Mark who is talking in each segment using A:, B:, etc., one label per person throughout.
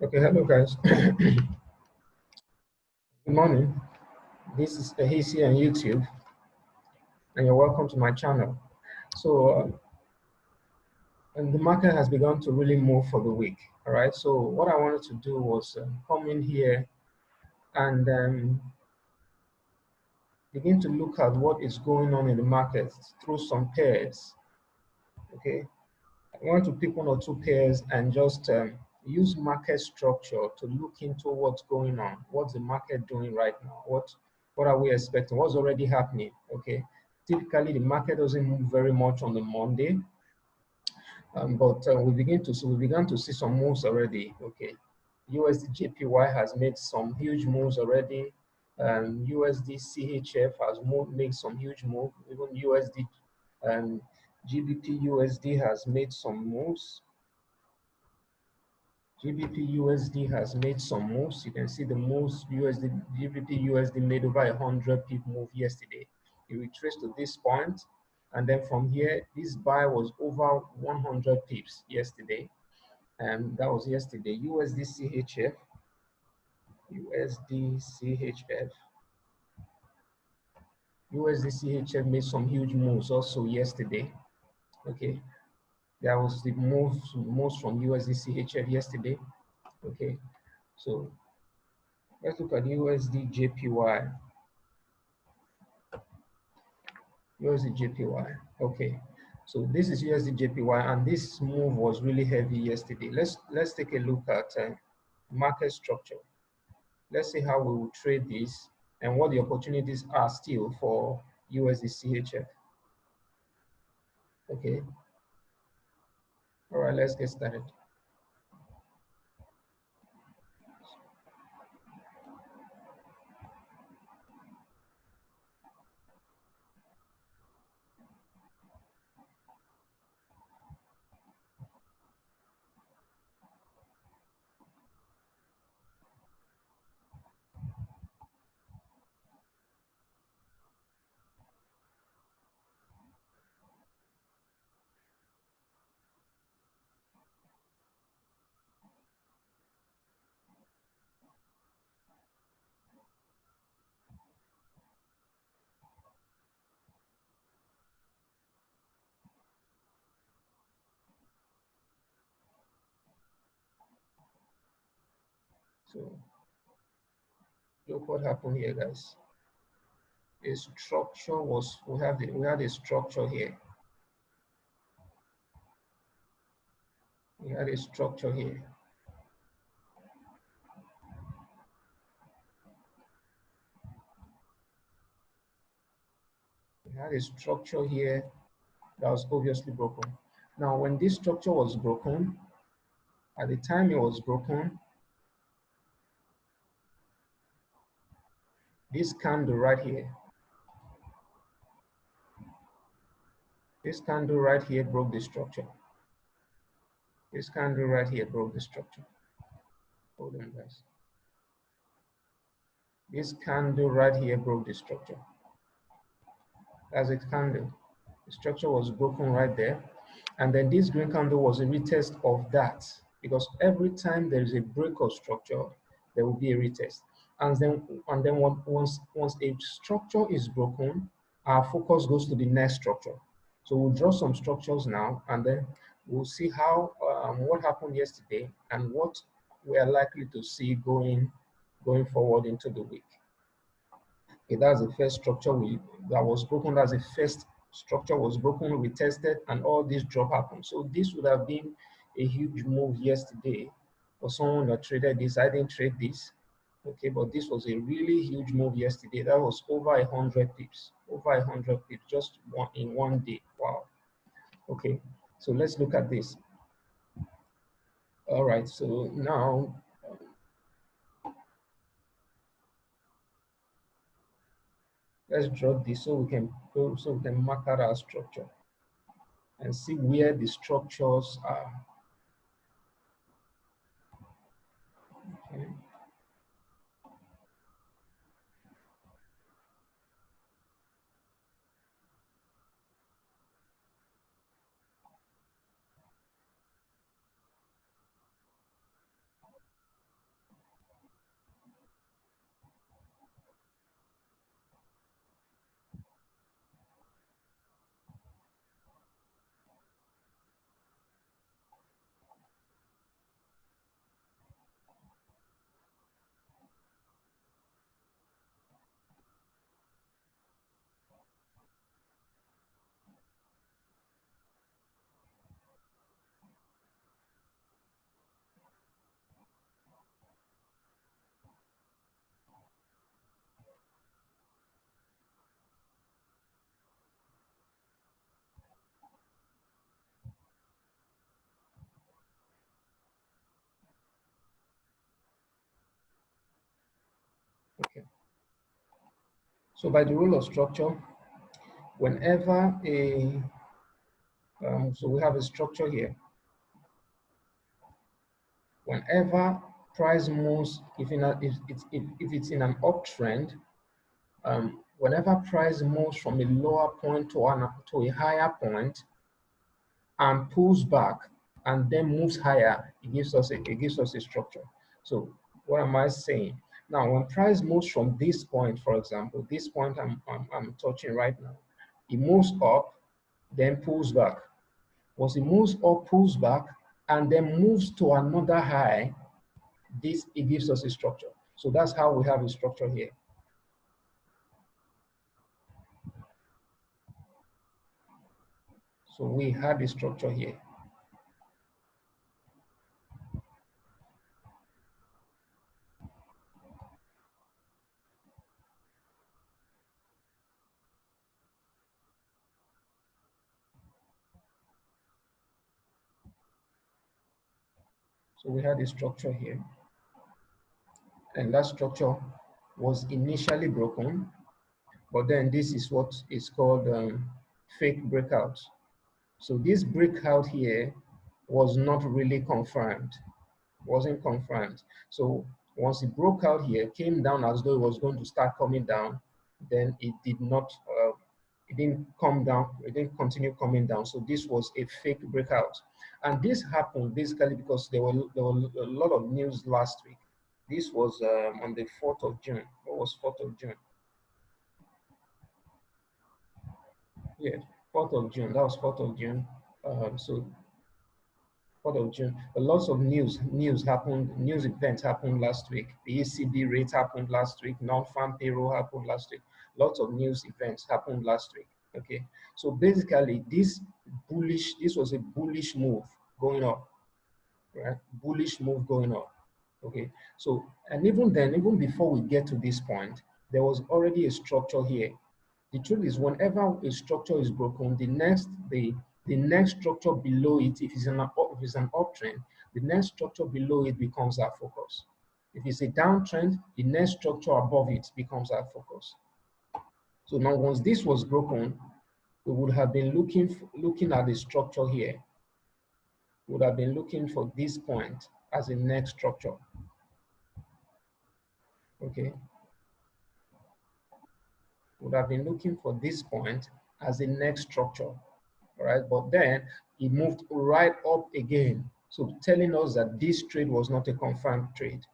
A: Okay, hello guys. Good morning. This is Ahisi on YouTube, and you're welcome to my channel. So, and the market has begun to really move for the week. All right. So, what I wanted to do was come in here and begin to look at what is going on in the market through some pairs. Okay. I want to pick one or two pairs and just use market structure to look into what's going on. What's the market doing right now? What are we expecting? What's already happening? Okay. Typically, the market doesn't move very much on the Monday, but we began to see some moves already. Okay. USDJPY has made some huge moves already. USDCHF has made some huge move. Even USD GBP USD has made some moves. GBP USD has made some moves. You can see the moves GBP USD made over 100 pip move yesterday. It retraced to this point, and then from here, this buy was over 100 pips yesterday, and that was yesterday. USD CHF made some huge moves also yesterday. Okay, there was the moves from USD CHF yesterday. Okay, so let's look at USDJPY. USDJPY. Okay, so this is USDJPY, and this move was really heavy yesterday. Let's take a look at market structure. Let's see how we will trade this and what the opportunities are still for USDCHF. Okay. All right, let's get started. So look what happened here, guys. A structure was we had a structure here. We had a structure here. We had a structure here that was obviously broken. Now, when this structure was broken, at the time it was broken, this candle right here, this candle right here broke the structure. This candle right here broke the structure. Hold on, guys. This candle right here broke the structure. That's a candle. The structure was broken right there. And then this green candle was a retest of that, because every time there is a break of structure, there will be a retest. And then once a structure is broken, our focus goes to the next structure. So we'll draw some structures now, and then we'll see how what happened yesterday and what we are likely to see going forward into the week. Okay, that's the first structure that was broken. That's the first structure was broken, we tested, and all this drop happened. So this would have been a huge move yesterday for someone that traded this. I didn't trade this, okay, but this was a really huge move yesterday. That was over 100 pips, just in one day. Wow. Okay, so let's look at this. All right, so now let's draw this so we can mark out our structure and see where the structures are. Okay. So by the rule of structure, whenever a, so we have a structure here. Whenever price moves, if it's in an uptrend, whenever price moves from a lower point to a higher point and pulls back and then moves higher, it gives us a structure. So what am I saying? Now, when price moves from this point, for example, this point I'm touching right now, it moves up, then pulls back. Once it moves up, pulls back, and then moves to another high, it gives us a structure. So that's how we have a structure here. So we had a structure here. So we had a structure here. And that structure was initially broken, but then this is what is called fake breakout. So this breakout here was not really confirmed, wasn't confirmed. So once it broke out here, came down as though it was going to start coming down, then it did not, it didn't come down, it didn't continue coming down. So this was a fake breakout. And this happened basically because there were a lot of news last week. This was on the 4th of June. What was 4th of June? Yeah, 4th of June. That was 4th of June. So 4th of June. Lots of news happened, news events happened last week. The ECB rate happened last week. Non-farm payroll happened last week. Lots of news events happened last week. Okay, so basically this was a bullish move going up, right? Bullish move going up. Okay, so and even then, even before we get to this point, there was already a structure here. The truth is, whenever a structure is broken, the next structure below it, if it's an uptrend, the next structure below it becomes our focus. If it's a downtrend, the next structure above it becomes our focus. So now, once this was broken, we would have been looking at the structure here. We would have been looking for this point as a next structure. Okay, would have been looking for this point as the next structure, all right? But then it moved right up again, so telling us that this trade was not a confirmed trade.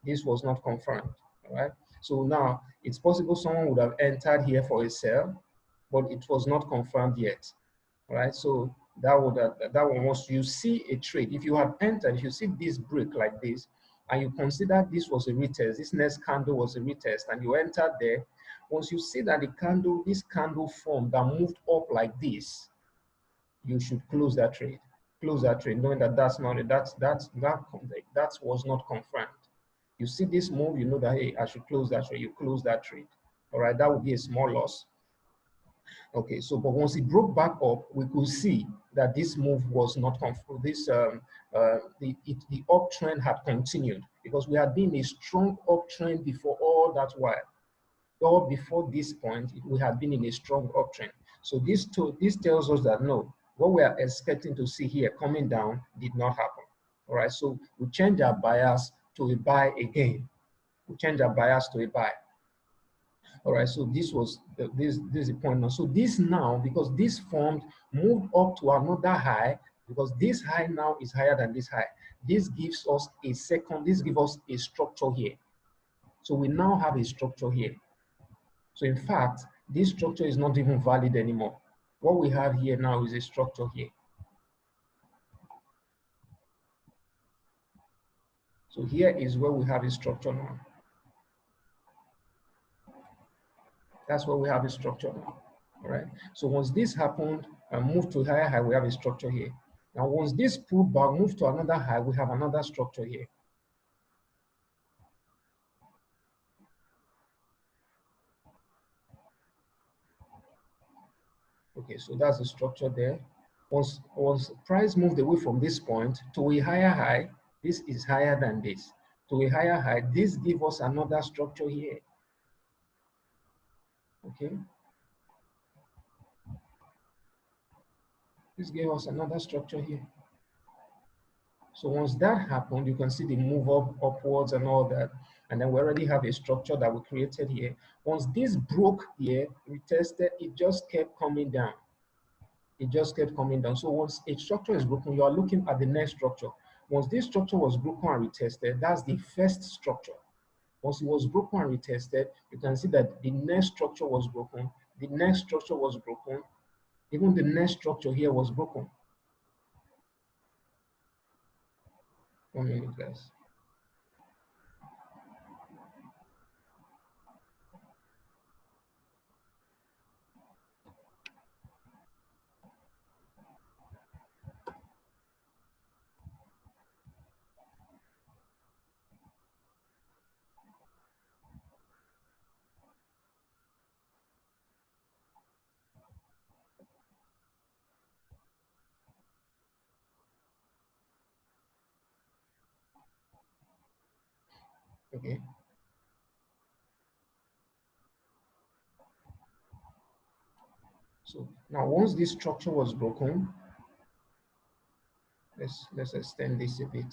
A: This was not confirmed, all right? So now it's possible someone would have entered here for a sell, but it was not confirmed yet, all right? So that one, once you see a trade, if you have entered, if you see this break like this, and you consider this was a retest, this next candle was a retest, and you entered there, once you see that this candle formed that moved up like this, you should close that trade. Close that trade, knowing that that was not confirmed. You see this move, you know that, hey, I should close that trade. You close that trade. All right, that would be a small loss. Okay, so but once it broke back up, we could see that this move was not confirmed. The uptrend had continued because we had been a strong uptrend before all that while. Or before this point, we had been in a strong uptrend. So this tells us that no, what we are expecting to see here coming down did not happen. All right, so we change our bias to a buy again. We change our bias to a buy. All right, so this was this is the point now. So this now, because this formed, moved up to another high, because this high now is higher than this high. This gives us this gives us a structure here. So we now have a structure here. So in fact, this structure is not even valid anymore. What we have here now is a structure here. So here is where we have a structure now. That's where we have a structure now. All right. So once this happened and moved to higher high, we have a structure here. Now once this pulled back, moved to another high, we have another structure here. Okay, so that's the structure there. Once price moved away from this point to a higher high, this is higher than this. To a higher high, this gives us another structure here. Okay, this gave us another structure here. So once that happened, you can see the move upwards and all that. And then we already have a structure that we created here. Once this broke here, we tested, it just kept coming down. It just kept coming down. So once a structure is broken, you are looking at the next structure. Once this structure was broken and retested, that's the first structure. Once it was broken and retested, you can see that the next structure was broken, the next structure was broken, even the next structure here was broken. 1 minute, guys. Okay. So now once this structure was broken, let's extend this a bit.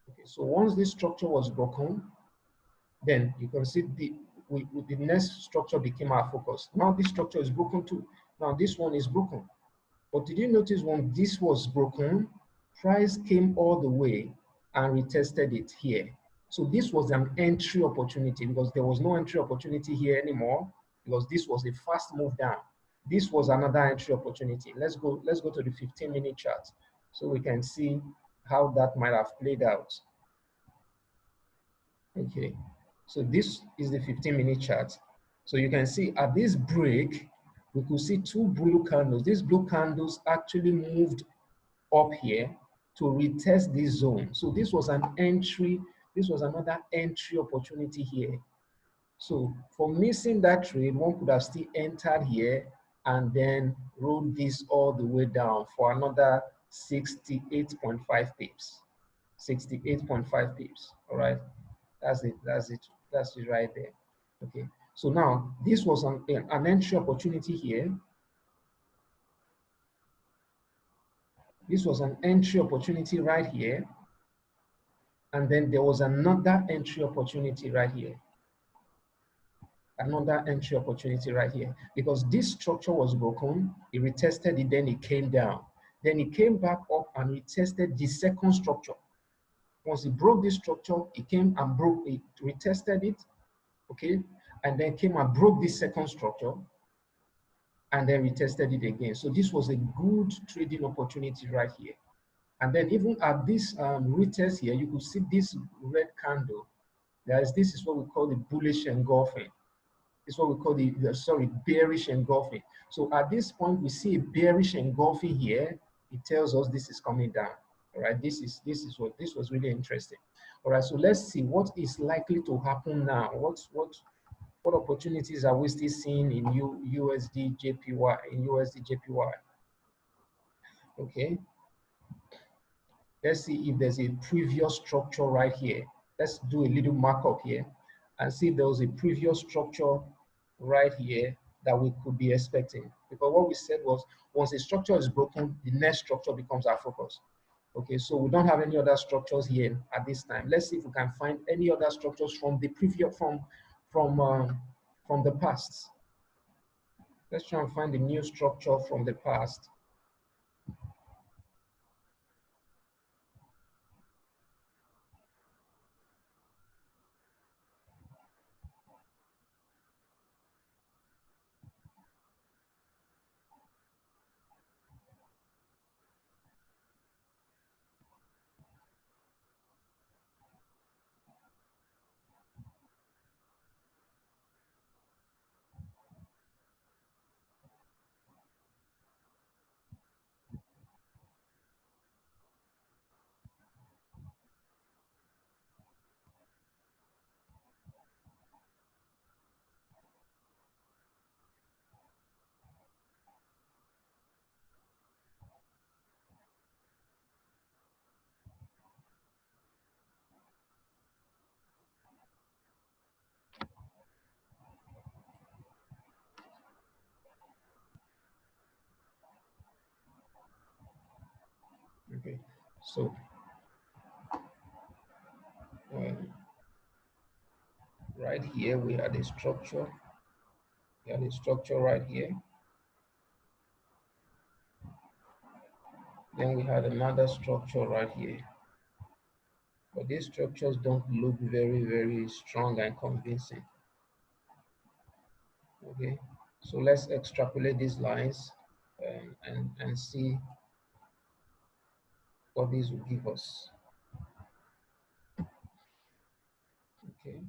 A: Okay, so once this structure was broken, then you can see the next structure became our focus. Now this structure is broken too. Now this one is broken. But did you notice when this was broken, price came all the way and retested it here. So this was an entry opportunity because there was no entry opportunity here anymore because this was a fast move down. This was another entry opportunity. Let's go to the 15-minute chart so we can see how that might have played out. Okay, so this is the 15-minute chart. So you can see at this break, we could see two blue candles. These blue candles actually moved up here to retest this zone. So this was an entry, this was another entry opportunity here. So for missing that trade, one could have still entered here and then rolled this all the way down for another 68.5 pips. 68.5 pips. All right. That's it right there. Okay. So now this was an entry opportunity here. This was an entry opportunity right here. And then there was another entry opportunity right here. Another entry opportunity right here. Because this structure was broken, it retested it, then it came down. Then it came back up and retested the second structure. Once it broke this structure, it came and broke it, retested it, okay? And then came and broke this second structure and then retested it again. So this was a good trading opportunity right here. And then even at this retest here, you could see this red candle. This is what we call the bullish engulfing. It's what we call the bearish engulfing. So at this point, we see a bearish engulfing here. It tells us this is coming down. All right, this was really interesting. All right, so let's see what is likely to happen now. What opportunities are we still seeing in USDJPY in USDJPY? Okay, let's see if there's a previous structure right here. Let's do a little markup here and see if there was a previous structure right here that we could be expecting. Because what we said was once a structure is broken, the next structure becomes our focus. Okay, so we don't have any other structures here at this time. Let's see if we can find any other structures from the previous from the past. Let's try and find a new structure from the past. So right here we had a structure. We had a structure right here. Then we had another structure right here. But these structures don't look very, very strong and convincing. Okay, so let's extrapolate these lines and see what these will give us. Okay,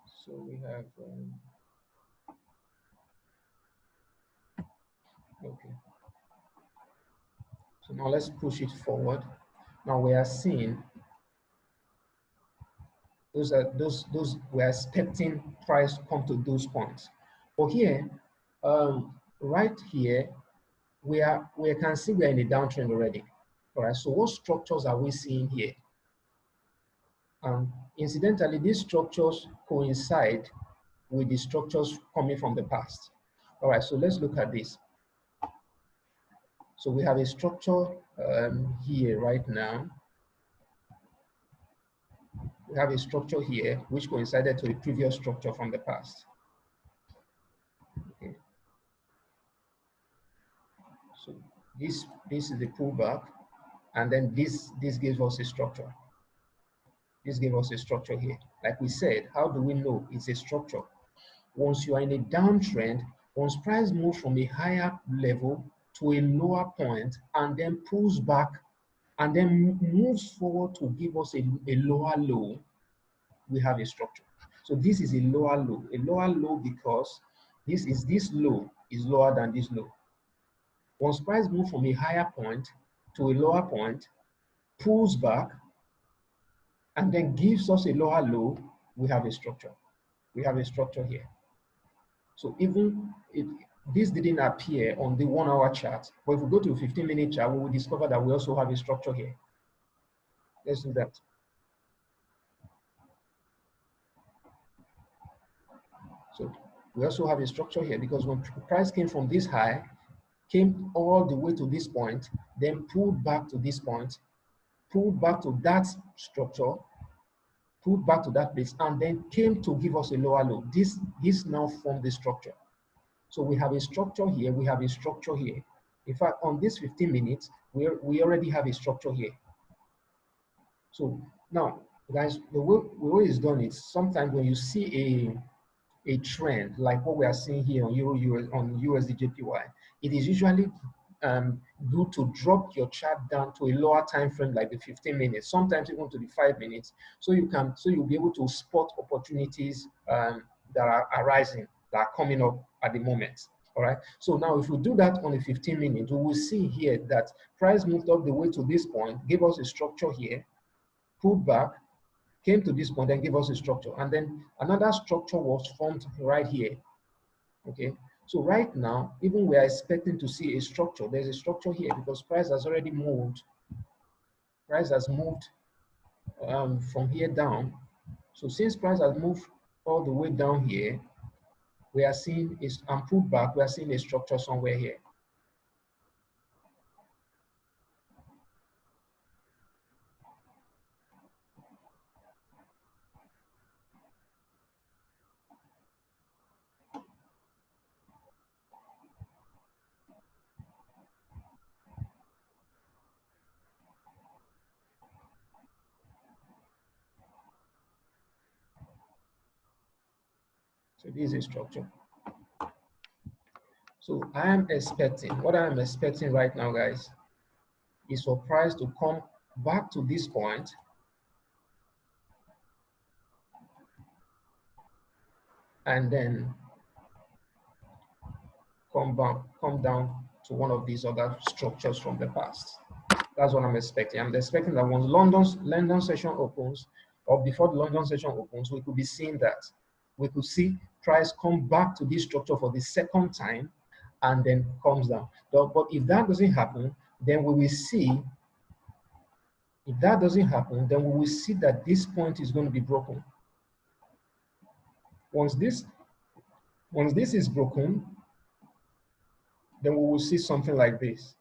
A: so we have, okay, so now let's push it forward. Now we are seeing those we are expecting price come to those points. But here, right here, we can see we are in a downtrend already. All right, so what structures are we seeing here? Incidentally, these structures coincide with the structures coming from the past. All right, so let's look at this. So we have a structure here right now. We have a structure here which coincided to a previous structure from the past. Okay. So this is the pullback, and then this gives us a structure. This gave us a structure here. Like we said, how do we know it's a structure? Once you are in a downtrend, once price moves from a higher level to a lower point and then pulls back and then moves forward to give us a lower low, we have a structure. So this is a lower low because this low is lower than this low. Once price moves from a higher point to a lower point, pulls back, and then gives us a lower low, we have a structure. We have a structure here. So even if this didn't appear on the 1 hour chart, but if we go to a 15-minute chart, we will discover that we also have a structure here. Let's do that. So we also have a structure here because when price came from this high, came all the way to this point, then pulled back to this point, pulled back to that structure, pulled back to that place, and then came to give us a lower low. This now formed the structure. So we have a structure here, we have a structure here. In fact, on this 15 minutes, we already have a structure here. So now, guys, the way it's done is sometimes when you see a trend like what we are seeing here on USDJPY, it is usually good to drop your chart down to a lower time frame like the 15 minutes, sometimes even to the 5 minutes, so you'll be able to spot opportunities that are arising, that are coming up at the moment. All right. So now if we do that on a 15 minutes, we will see here that price moved up the way to this point, gave us a structure here, pulled back, came to this point and gave us a structure. And then another structure was formed right here. Okay. So right now, even we are expecting to see a structure. There's a structure here because price has already moved. Price has moved from here down. So since price has moved all the way down here, we are seeing is and pulled back, we are seeing a structure somewhere here. So this is a structure. So what I am expecting right now, guys, is for price to come back to this point and then come down to one of these other structures from the past. That's what I'm expecting. I'm expecting that once London session opens, or before the London session opens, we could be seeing that. We could see price come back to this structure for the second time and then comes down. But if that doesn't happen, then we will see, if that doesn't happen, then we will see that this point is going to be broken. Once this is broken, then we will see something like this.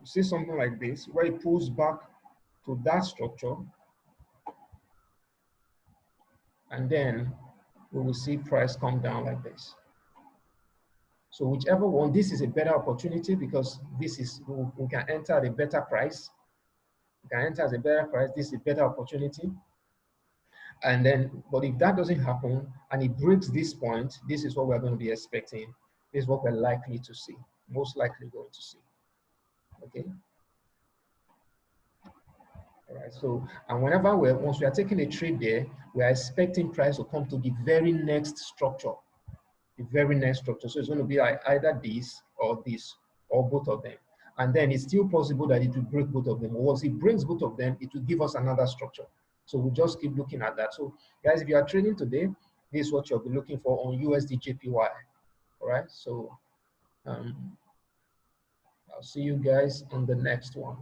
A: You see something like this, where it pulls back to that structure, and then we will see price come down like this. So whichever one, this is a better opportunity because this is, we can enter at a better price. We can enter at a better price. This is a better opportunity. And then, but if that doesn't happen and it breaks this point, this is what we're going to be expecting. This is what we're likely to see, most likely going to see. Okay. All right. So, and whenever once we are taking a trade there, we are expecting price to come to the very next structure. The very next structure. So it's going to be like either this or both of them. And then it's still possible that it will break both of them. Once it brings both of them, it will give us another structure. So we'll just keep looking at that. So guys, if you are trading today, this is what you'll be looking for on USDJPY. All right. So I'll see you guys on the next one.